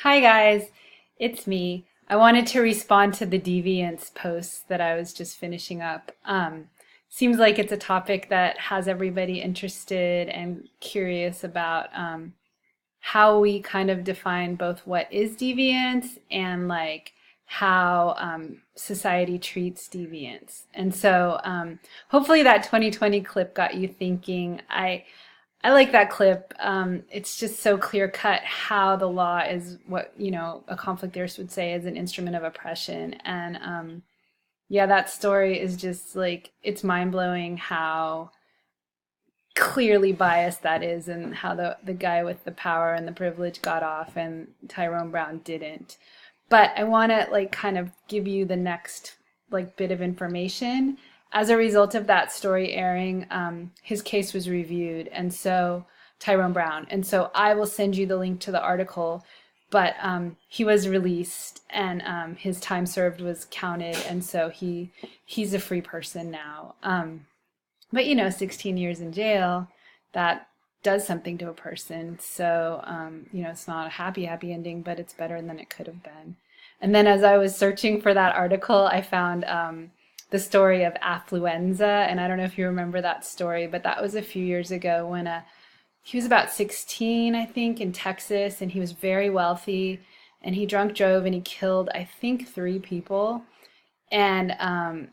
Hi guys, it's me. I wanted to respond to the Deviance post that I was just finishing up. Seems like it's a topic that has everybody interested and curious about how we kind of define both what is deviance and like how society treats deviance. And so hopefully that 2020 clip got you thinking. I like that clip. It's just so clear cut how the law is what, a conflict theorist would say is an instrument of oppression. And yeah, that story is just like, it's mind blowing how clearly biased that is and how the guy with the power and the privilege got off and Tyrone Brown didn't. But I want to like kind of give you the next like bit of information. As a result of that story airing, his case was reviewed, and so Tyrone Brown. And so I will send you the link to the article. But he was released, and his time served was counted, and so he's a free person now. But 16 years in jail, that does something to a person. So it's not a happy ending, but it's better than it could have been. And then as I was searching for that article, I found the story of affluenza, and I don't know if you remember that story, but that was a few years ago when he was about 16, I think, in Texas, and he was very wealthy, and he drunk drove and he killed, I think, 3 people. And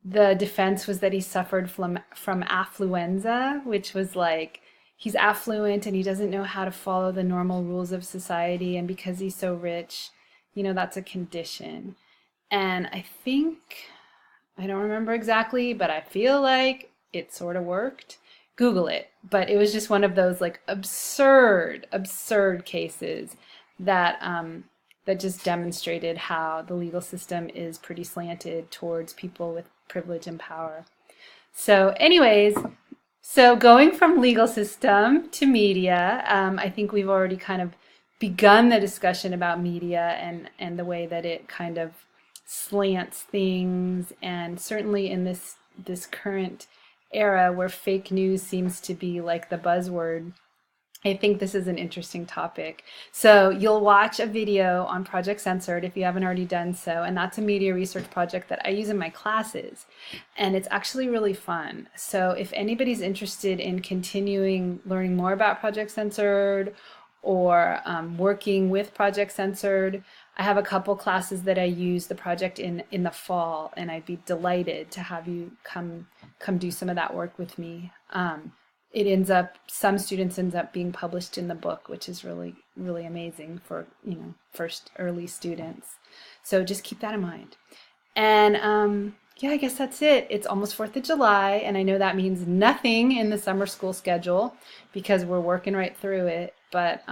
the defense was that he suffered from affluenza, which was like he's affluent and he doesn't know how to follow the normal rules of society, and because he's so rich, that's a condition. And I don't remember exactly, but I feel like it sort of worked. Google it. But it was just one of those like absurd cases that that just demonstrated how the legal system is pretty slanted towards people with privilege and power. So anyways, so going from legal system to media, I think we've already kind of begun the discussion about media and the way that it kind of slants things, and certainly in this current era where fake news seems to be like the buzzword, I think this is an interesting topic. So you'll watch a video on Project Censored if you haven't already done so, and that's a media research project that I use in my classes, and it's actually really fun. So if anybody's interested in continuing learning more about Project Censored or working with Project Censored, I have a couple classes that I use the project in the fall, and I'd be delighted to have you come do some of that work with me. Some students ends up being published in the book, which is really, really amazing for, first early students. So just keep that in mind. And yeah, I guess that's it. It's almost 4th of July, and I know that means nothing in the summer school schedule because we're working right through it. But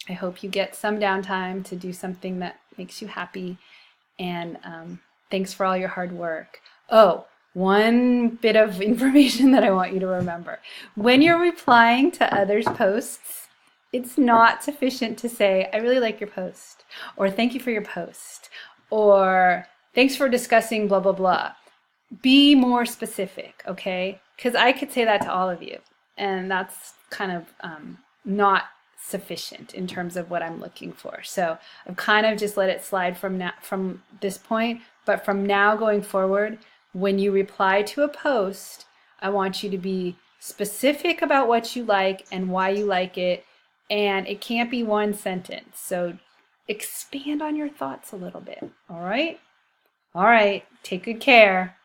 I hope you get some downtime to do something that makes you happy. And thanks for all your hard work. Oh, one bit of information that I want you to remember. When you're replying to others' posts, it's not sufficient to say, I really like your post, or thank you for your post, or thanks for discussing blah, blah, blah. Be more specific, okay? Because I could say that to all of you, and that's kind of not sufficient in terms of what I'm looking for. So I've kind of just let it slide from this point, but from now going forward, when you reply to a post, I want you to be specific about what you like and why you like it, and it can't be one sentence. So expand on your thoughts a little bit, all right? All right, take good care.